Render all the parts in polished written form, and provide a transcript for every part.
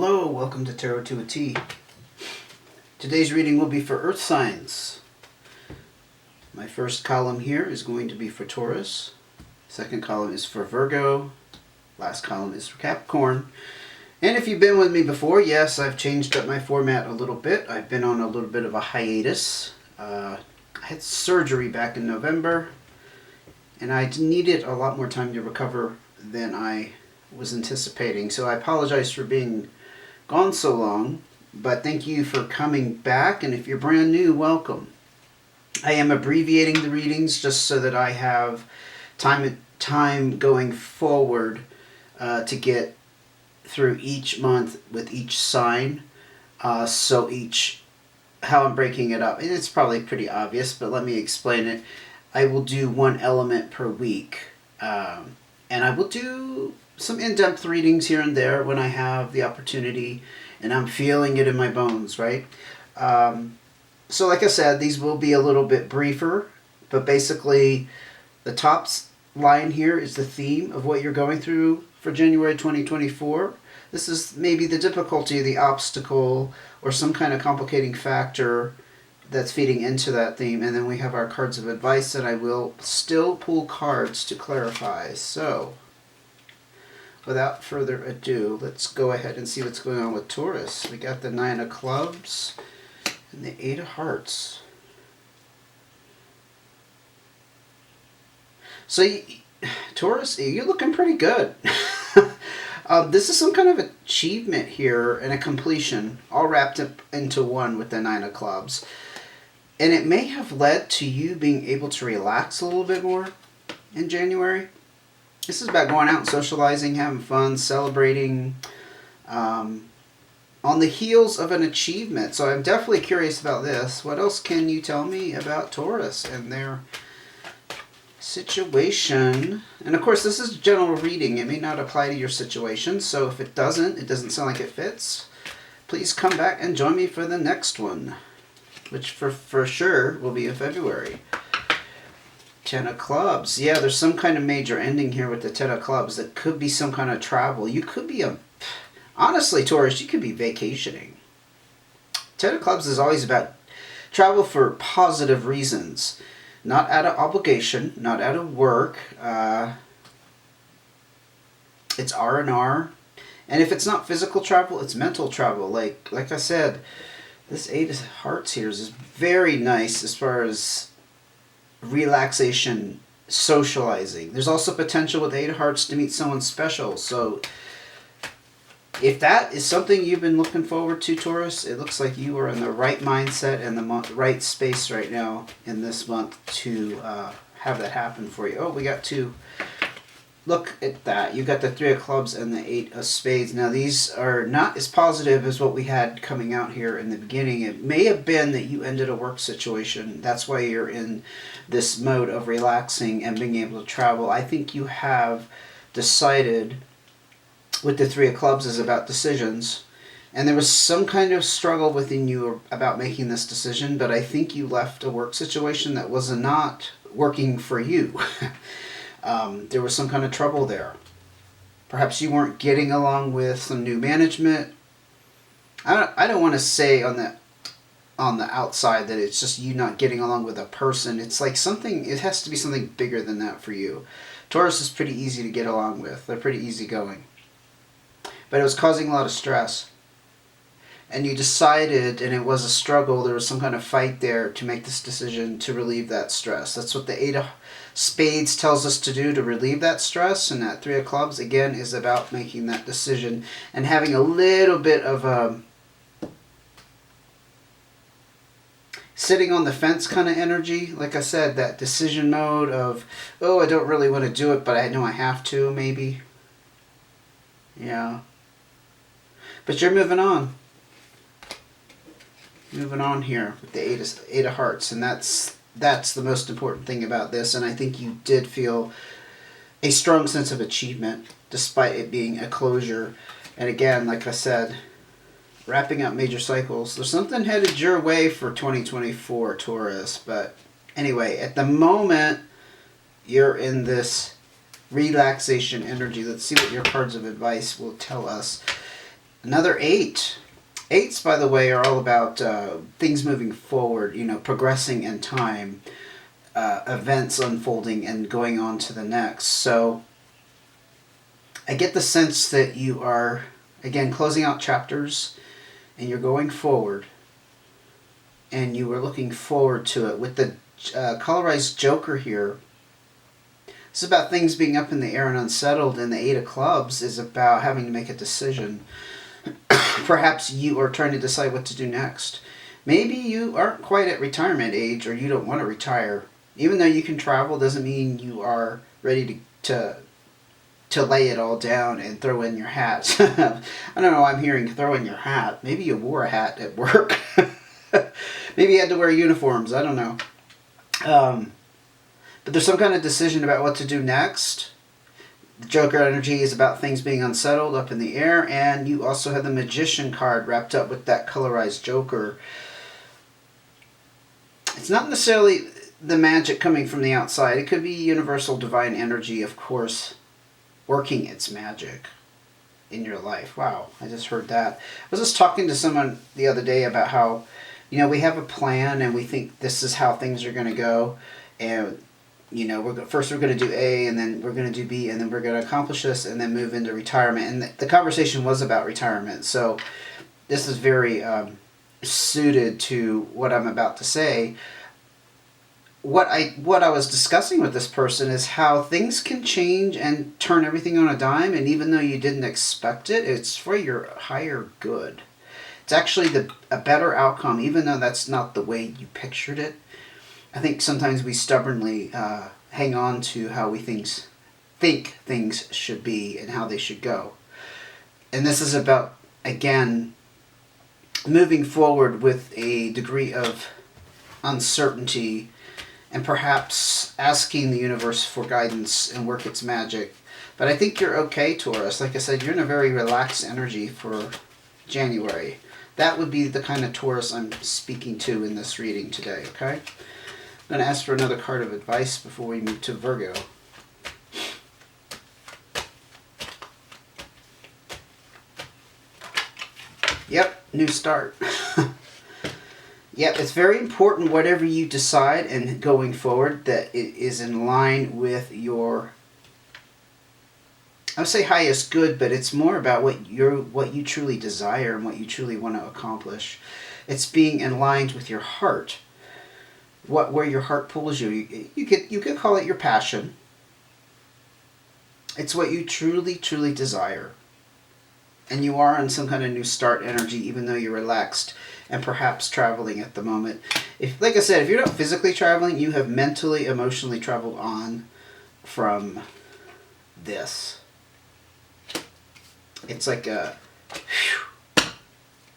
Hello, welcome to Tarot to a T. Today's reading will be for Earth signs. My first column here is going to be for Taurus. Second column is for Virgo. Last column is for Capricorn. And if you've been with me before, yes, I've changed up my format a little bit. I've been on a little bit of a hiatus. I had surgery back in November, and I needed a lot more time to recover than I was anticipating. So I apologize for being gone so long, but thank you for coming back, and if you're brand new, welcome. I am abbreviating the readings just so that I have time going forward to get through each month with each sign. How I'm breaking it up, and it's probably pretty obvious, but let me explain it. I will do one element per week, and I will do some in-depth readings here and there when I have the opportunity and I'm feeling it in my bones, right? So like I said, these will be a little bit briefer, but basically the top line here is the theme of what you're going through for January 2024. This is maybe the difficulty, the obstacle, or some kind of complicating factor that's feeding into that theme. And then we have our cards of advice, and I will still pull cards to clarify. So without further ado, let's go ahead and see what's going on with Taurus. We got the Nine of Clubs and the Eight of Hearts. So, Taurus, you're looking pretty good. This is some kind of achievement here and a completion, all wrapped up into one with the Nine of Clubs. And it may have led to you being able to relax a little bit more in January. This is about going out and socializing, having fun, celebrating, on the heels of an achievement. So I'm definitely curious about this. What else can you tell me about Taurus and their situation? And of course, this is a general reading. It may not apply to your situation. So if it doesn't sound like it fits, please come back and join me for the next one, which for sure will be in February. Ten of Clubs. Yeah, there's some kind of major ending here with the Ten of Clubs. That could be some kind of travel. You could be honestly, Taurus, you could be vacationing. Ten of Clubs is always about travel for positive reasons. Not out of obligation, not out of work. It's R&R. And if it's not physical travel, it's mental travel. Like I said, this Eight of Hearts here is very nice as far as relaxation, socializing. There's also potential with Eight of Hearts to meet someone special. So if that is something you've been looking forward to, Taurus, it looks like you are in the right mindset and the right space right now in this month to have that happen for you. Oh, we got two. Look at that. You got the Three of Clubs and the Eight of Spades. Now, these are not as positive as what we had coming out here in the beginning. It may have been that you ended a work situation. That's why you're in this mode of relaxing and being able to travel. I think you have decided with the Three of Clubs is about decisions. And there was some kind of struggle within you about making this decision, but I think you left a work situation that was not working for you. There was some kind of trouble there. Perhaps you weren't getting along with some new management. I don't want to say on the outside that it's just you not getting along with a person. It's like something, it has to be something bigger than that for you. Taurus is pretty easy to get along with. They're pretty easygoing. But it was causing a lot of stress. And you decided, and it was a struggle, there was some kind of fight there to make this decision to relieve that stress. That's what the Eight of Spades tells us to do, to relieve that stress. And that Three of Clubs, again, is about making that decision and having a little bit of a sitting on the fence kind of energy. Like I said, that decision mode of, oh, I don't really want to do it, but I know I have to, maybe. Yeah. But you're moving on. Moving on here with the Eight of Hearts, and that's the most important thing about this. And I think you did feel a strong sense of achievement despite it being a closure. And again, like I said, wrapping up major cycles. There's something headed your way for 2024, Taurus. But anyway, at the moment, you're in this relaxation energy. Let's see what your cards of advice will tell us. Another 8. Eights, by the way, are all about things moving forward, progressing in time, events unfolding and going on to the next. So I get the sense that you are, again, closing out chapters and you're going forward and you are looking forward to it. With the colorized Joker here, it's about things being up in the air and unsettled, and the 8 of Clubs is about having to make a decision. Perhaps you are trying to decide what to do next. Maybe you aren't quite at retirement age, or you don't want to retire. Even though you can travel doesn't mean you are ready to lay it all down and throw in your hat. I don't know, I'm hearing throw in your hat. Maybe you wore a hat at work. Maybe you had to wear uniforms, I don't know. But there's some kind of decision about what to do next. The Joker energy is about things being unsettled, up in the air, and you also have the Magician card wrapped up with that colorized Joker. It's not necessarily the magic coming from the outside. It could be universal divine energy, of course, working its magic in your life. Wow, I just heard that. I was just talking to someone the other day about how, we have a plan and we think this is how things are going to go, and first we're going to do A, and then we're going to do B, and then we're going to accomplish this, and then move into retirement. And the conversation was about retirement. So this is very suited to what I'm about to say. What I was discussing with this person is how things can change and turn everything on a dime, and even though you didn't expect it, it's for your higher good. It's actually a better outcome, even though that's not the way you pictured it. I think sometimes we stubbornly hang on to how we think things should be and how they should go. And this is about, again, moving forward with a degree of uncertainty and perhaps asking the universe for guidance and work its magic. But I think you're okay, Taurus. Like I said, you're in a very relaxed energy for January. That would be the kind of Taurus I'm speaking to in this reading today, okay? I'm going to ask for another card of advice before we move to Virgo. Yep, new start. Yep, it's very important whatever you decide and going forward that it is in line with your, I would say highest good, but it's more about what you truly desire and what you truly want to accomplish. It's being in line with your heart. Where your heart pulls you. You could call it your passion. It's what you truly, truly desire. And you are in some kind of new start energy, even though you're relaxed and perhaps traveling at the moment. Like I said, if you're not physically traveling, you have mentally, emotionally traveled on from this. It's like a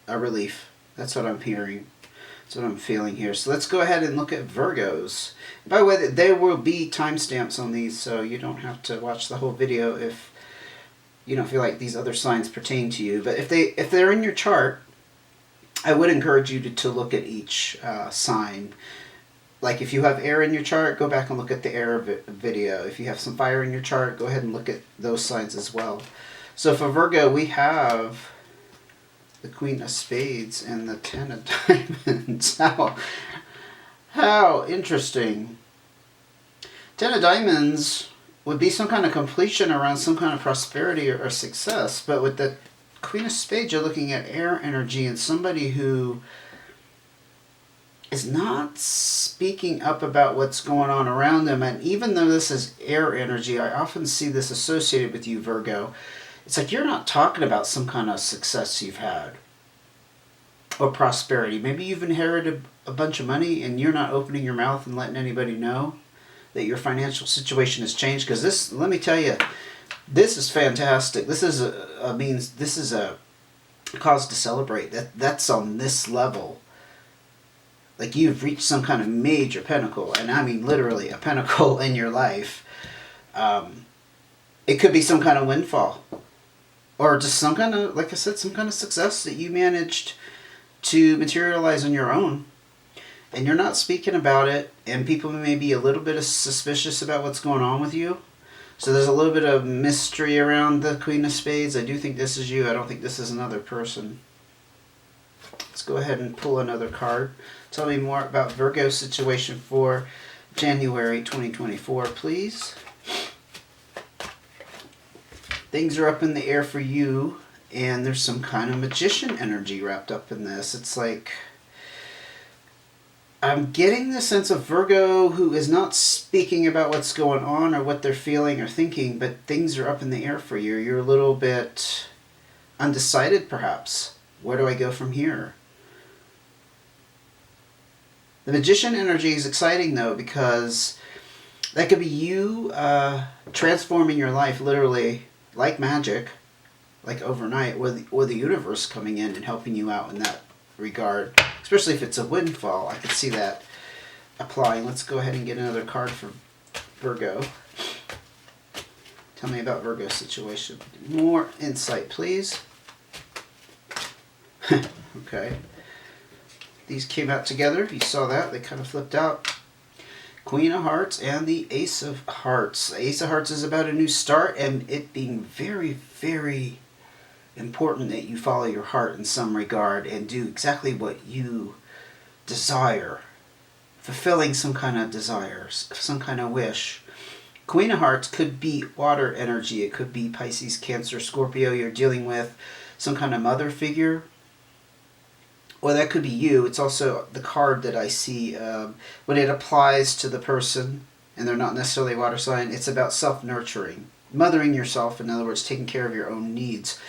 relief. That's what I'm hearing. That's what I'm feeling here. So let's go ahead and look at Virgos. By the way, there will be timestamps on these, so you don't have to watch the whole video if you don't feel like these other signs pertain to you. But if they're in your chart, I would encourage you to look at each sign. Like if you have air in your chart, go back and look at the air video. If you have some fire in your chart, go ahead and look at those signs as well. So for Virgo, we have the Queen of Spades and the Ten of Diamonds. How interesting. Ten of Diamonds would be some kind of completion around some kind of prosperity or success. But with the Queen of Spades, you're looking at air energy and somebody who is not speaking up about what's going on around them. And even though this is air energy, I often see this associated with you, Virgo. It's like you're not talking about some kind of success you've had or prosperity. Maybe you've inherited a bunch of money and you're not opening your mouth and letting anybody know that your financial situation has changed. Because this, let me tell you, this is fantastic. This is a cause to celebrate. That's on this level. Like you've reached some kind of major pinnacle, and I mean literally a pinnacle in your life. It could be some kind of windfall. Or just some kind of, like I said, some kind of success that you managed to materialize on your own. And you're not speaking about it, and people may be a little bit suspicious about what's going on with you. So there's a little bit of mystery around the Queen of Spades. I do think this is you. I don't think this is another person. Let's go ahead and pull another card. Tell me more about Virgo's situation for January 2024, please. Things are up in the air for you, and there's some kind of magician energy wrapped up in this. It's like, I'm getting the sense of Virgo who is not speaking about what's going on or what they're feeling or thinking, but things are up in the air for you. You're a little bit undecided, perhaps. Where do I go from here? The magician energy is exciting, though, because that could be you transforming your life literally like magic, like overnight, or the universe coming in and helping you out in that regard. Especially if it's a windfall. I could see that applying. Let's go ahead and get another card for Virgo. Tell me about Virgo's situation. More insight, please. Okay. These came out together. You saw that. They kind of flipped out. Queen of Hearts and the Ace of Hearts. The Ace of Hearts is about a new start, and it being very, very important that you follow your heart in some regard and do exactly what you desire. Fulfilling some kind of desires, some kind of wish. Queen of Hearts could be water energy. It could be Pisces, Cancer, Scorpio. You're dealing with some kind of mother figure. Or that could be you. It's also the card that I see when it applies to the person and they're not necessarily a water sign. It's about self-nurturing. Mothering yourself, in other words, taking care of your own needs.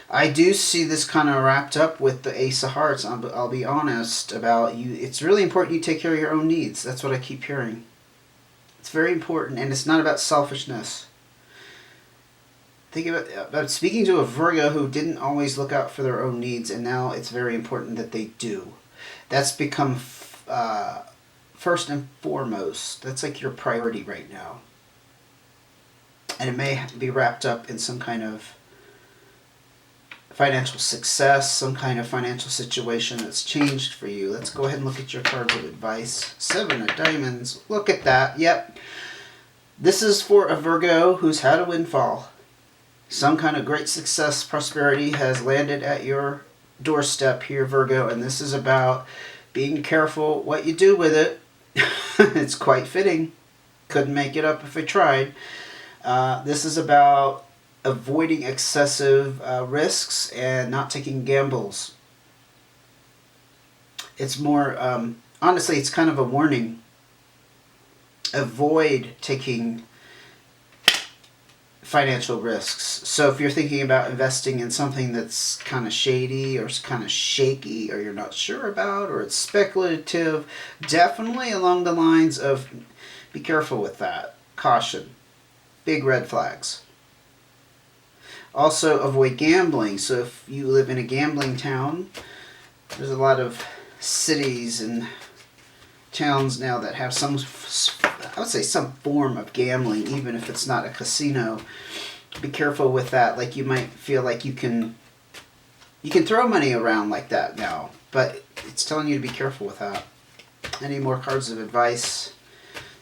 I do see this kind of wrapped up with the Ace of Hearts. I'll be honest about you. It's really important you take care of your own needs. That's what I keep hearing. It's very important, and it's not about selfishness. Think about speaking to a Virgo who didn't always look out for their own needs, and now it's very important that they do. That's become first and foremost. That's like your priority right now. And it may be wrapped up in some kind of financial success, some kind of financial situation that's changed for you. Let's go ahead and look at your cards of advice. 7 of Diamonds. Look at that. Yep. This is for a Virgo who's had a windfall. Some kind of great success, prosperity has landed at your doorstep here, Virgo, and this is about being careful what you do with it. It's quite fitting. Couldn't make it up if I tried. This is about avoiding excessive risks and not taking gambles. It's more, honestly, it's kind of a warning. Avoid taking financial risks. So if you're thinking about investing in something that's kind of shady or kind of shaky or you're not sure about or it's speculative, definitely along the lines of be careful with that. Caution. Big red flags. Also avoid gambling. So if you live in a gambling town, there's a lot of cities and towns now that have some, I would say, some form of gambling, even if it's not a casino. Be careful with that. Like, you might feel like you can throw money around like that now, but it's telling you to be careful with that. Any more cards of advice?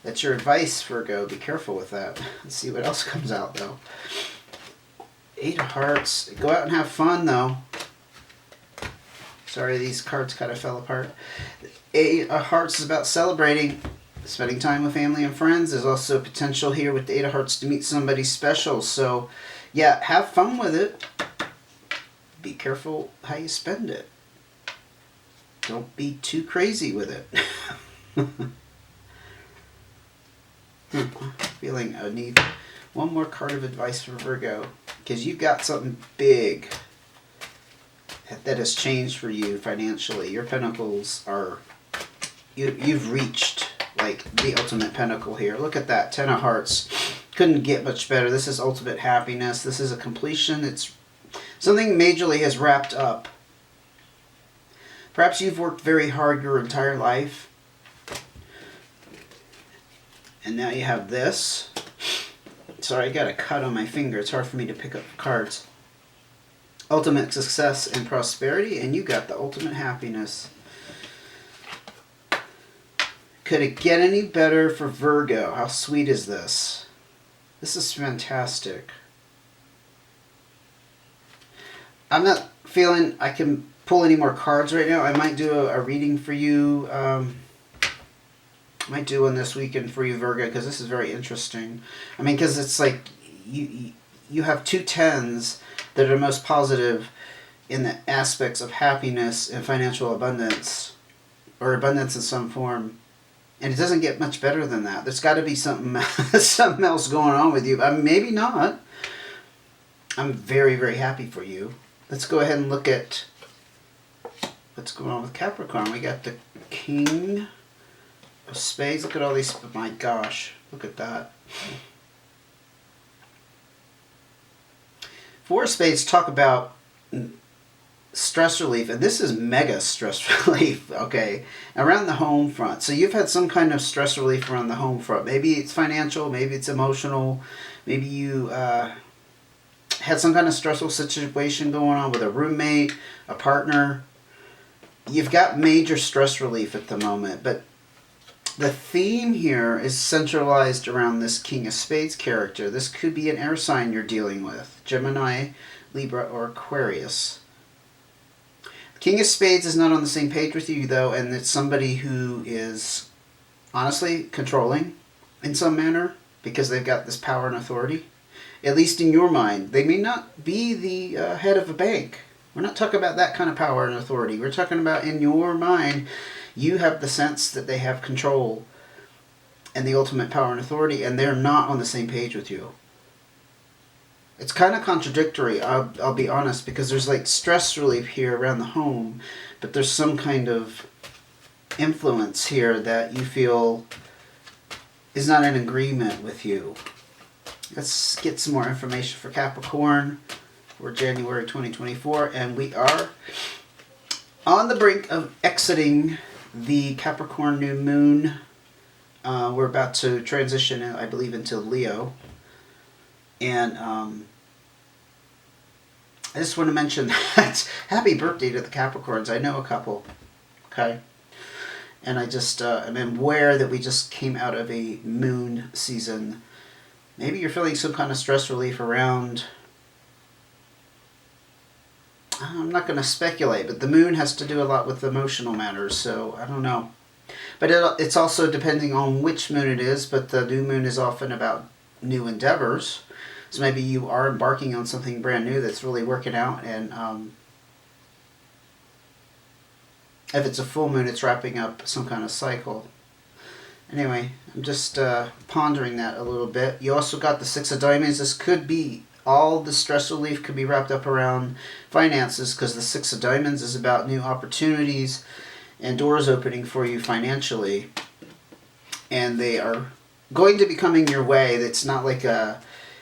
That's your advice, Virgo. Be careful with that. Let's see what else comes out, though. 8 of Hearts. Go out and have fun, though. Sorry, these cards kind of fell apart. 8 of Hearts is about celebrating, spending time with family and friends. There's also potential here with the 8 of Hearts to meet somebody special. So, yeah, have fun with it. Be careful how you spend it. Don't be too crazy with it. Feeling I need one more card of advice for Virgo, because you've got something big that has changed for you financially. Your pentacles are, you've reached like the ultimate pinnacle here. Look at that, 10 of Hearts. Couldn't get much better. This is ultimate happiness. This is a completion. It's something majorly has wrapped up. Perhaps you've worked very hard your entire life, and now you have this. Sorry, I got a cut on my finger. It's hard for me to pick up cards. Ultimate success and prosperity, and you got the ultimate happiness. Could it get any better for Virgo? How sweet is this? This is fantastic. I'm not feeling I can pull any more cards right now. I might do a reading for you. Might do one this weekend for you, Virgo, because this is very interesting. I mean, because it's like you have two tens that are most positive in the aspects of happiness and financial abundance, or abundance in some form. And it doesn't get much better than that. There's got to be something something else going on with you. I mean, maybe not. I'm very, very happy for you. Let's go ahead and look at what's going on with Capricorn. We got the King of Spades. Look at all these. My gosh, look at that. Four of Spades talk about stress relief, and this is mega stress relief, okay, around the home front. So you've had some kind of stress relief around the home front. Maybe it's financial, maybe it's emotional, maybe you had some kind of stressful situation going on with a roommate, a partner. You've got major stress relief at the moment, but the theme here is centralized around this King of Spades character. This could be an air sign you're dealing with, Gemini, Libra, or Aquarius. King of Spades is not on the same page with you, though, and it's somebody who is honestly controlling in some manner because they've got this power and authority. At least in your mind. They may not be the head of a bank. We're not talking about that kind of power and authority. We're talking about in your mind, you have the sense that they have control and the ultimate power and authority, and they're not on the same page with you. It's kind of contradictory, I'll be honest, because there's like stress relief here around the home, but there's some kind of influence here that you feel is not in agreement with you. Let's get some more information for Capricorn for January 2024, and we are on the brink of exiting the Capricorn new moon. We're about to transition, I believe, into Leo. And I just want to mention that happy birthday to the Capricorns. I know a couple, okay? And I just I'm aware that we just came out of a moon season. Maybe you're feeling some kind of stress relief around, I'm not going to speculate, but the moon has to do a lot with emotional matters, so I don't know. But it's also depending on which moon it is, but the new moon is often about new endeavors. So maybe you are embarking on something brand new that's really working out, and if it's a full moon, it's wrapping up some kind of cycle. Anyway, I'm just pondering that a little bit. You also got the Six of Diamonds. This could be, all the stress relief could be wrapped up around finances, because the Six of Diamonds is about new opportunities and doors opening for you financially. And they are going to be coming your way. It's not like a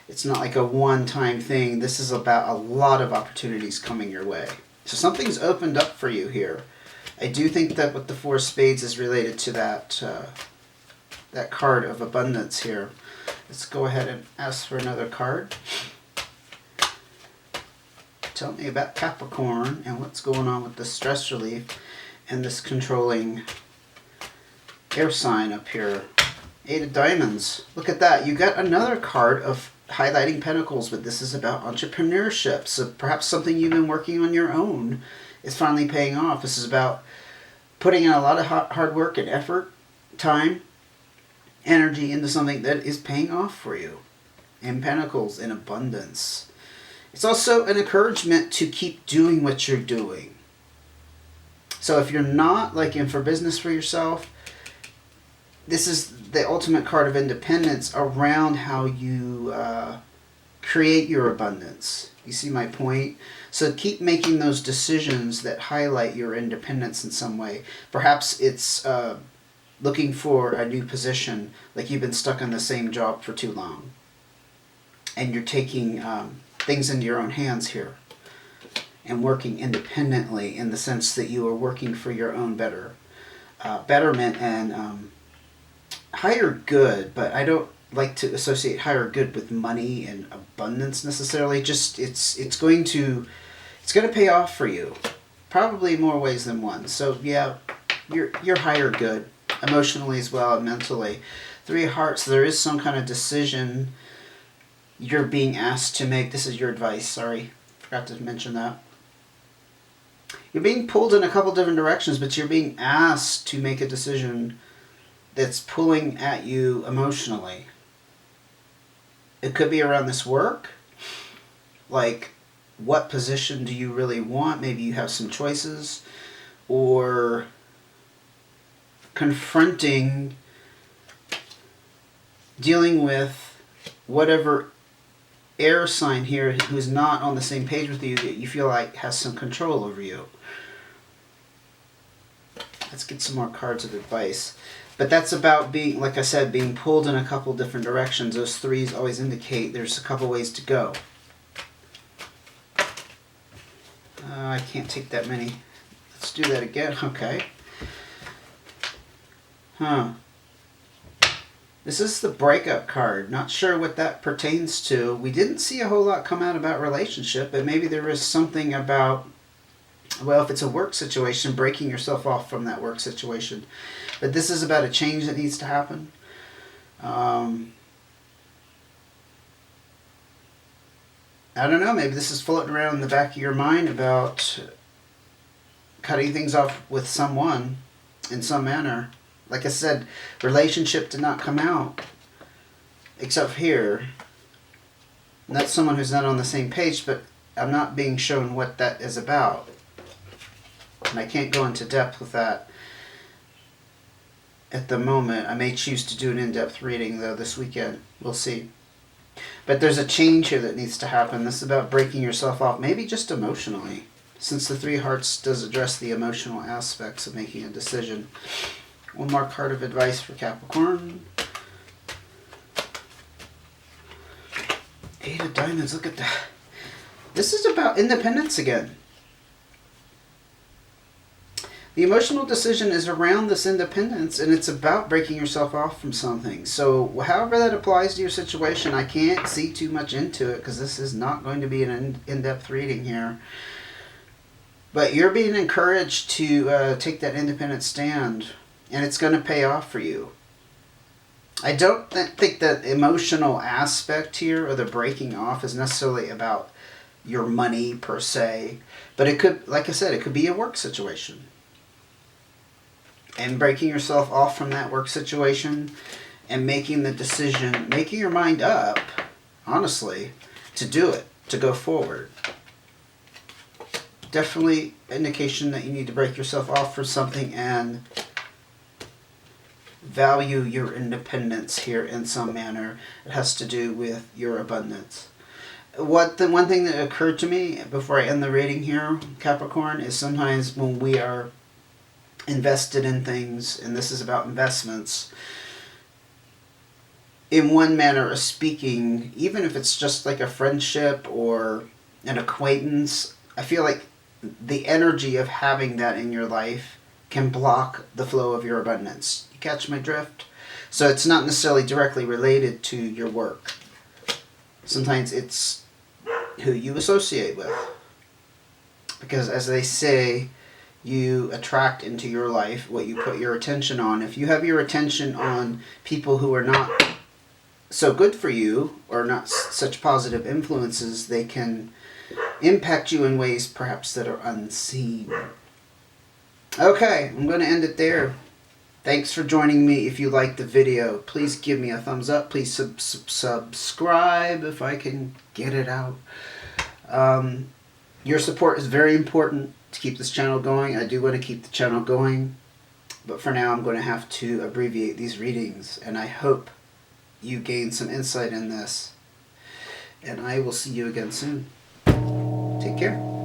one-time thing. This is about a lot of opportunities coming your way. So something's opened up for you here. I do think that with the Four of Spades is related to that that card of abundance here. Let's go ahead and ask for another card. Tell me about Capricorn and what's going on with the stress relief and this controlling air sign up here. Eight of Diamonds. Look at that. You got another card of highlighting Pentacles, but this is about entrepreneurship. So perhaps something you've been working on your own is finally paying off. This is about putting in a lot of hard work and effort, time, energy into something that is paying off for you. And Pentacles in abundance. It's also an encouragement to keep doing what you're doing. So if you're not like in for business for yourself, this is the ultimate card of independence around how you create your abundance. You see my point? So keep making those decisions that highlight your independence in some way. Perhaps it's looking for a new position, like you've been stuck in the same job for too long. And you're taking things into your own hands here and working independently in the sense that you are working for your own betterment and higher good. But I don't like to associate higher good with money and abundance necessarily. Just it's going to pay off for you, probably more ways than one. So yeah, you're higher good emotionally as well and mentally. Three of Hearts. There is some kind of decision you're being asked to make. This is your advice, sorry. Forgot to mention that. You're being pulled in a couple different directions, but you're being asked to make a decision that's pulling at you emotionally. It could be around this work. Like, what position do you really want? Maybe you have some choices. Or confronting, dealing with whatever air sign here who's not on the same page with you that you feel like has some control over you. Let's get some more cards of advice. But that's about being, like I said, being pulled in a couple different directions. Those threes always indicate there's a couple ways to go. I can't take that many. Let's do that again. Okay. This is the breakup card. Not sure what that pertains to. We didn't see a whole lot come out about relationship, but maybe there is something about, well, if it's a work situation, breaking yourself off from that work situation. But this is about a change that needs to happen. I don't know, maybe this is floating around in the back of your mind about cutting things off with someone in some manner. Like I said, relationship did not come out, except here. And that's someone who's not on the same page, but I'm not being shown what that is about. And I can't go into depth with that at the moment. I may choose to do an in-depth reading, though, this weekend. We'll see. But there's a change here that needs to happen. This is about breaking yourself off, maybe just emotionally, since the Three Hearts does address the emotional aspects of making a decision. One more card of advice for Capricorn. Eight of Diamonds, look at that. This is about independence again. The emotional decision is around this independence, and it's about breaking yourself off from something. So however that applies to your situation, I can't see too much into it because this is not going to be an in-depth reading here. But you're being encouraged to take that independent stand, and it's going to pay off for you. I don't think that emotional aspect here, or the breaking off, is necessarily about your money per se. But it could, like I said, it could be a work situation. And breaking yourself off from that work situation and making the decision, making your mind up, honestly, to do it, to go forward. Definitely indication that you need to break yourself off from something and value your independence here in some manner. It has to do with your abundance. The one thing that occurred to me before I end the reading here, Capricorn, is sometimes when we are invested in things, and this is about investments, in one manner of speaking, even if it's just like a friendship or an acquaintance, I feel like the energy of having that in your life can block the flow of your abundance. You catch my drift? So it's not necessarily directly related to your work. Sometimes it's who you associate with. Because as they say, you attract into your life what you put your attention on. If you have your attention on people who are not so good for you, or not such positive influences, they can impact you in ways perhaps that are unseen. Okay, I'm going to end it there. Thanks for joining me. If you liked the video, please give me a thumbs up. Please subscribe if I can get it out. Your support is very important to keep this channel going. I do want to keep the channel going, but for now I'm going to have to abbreviate these readings, and I hope you gain some insight in this, and I will see you again soon. Take care.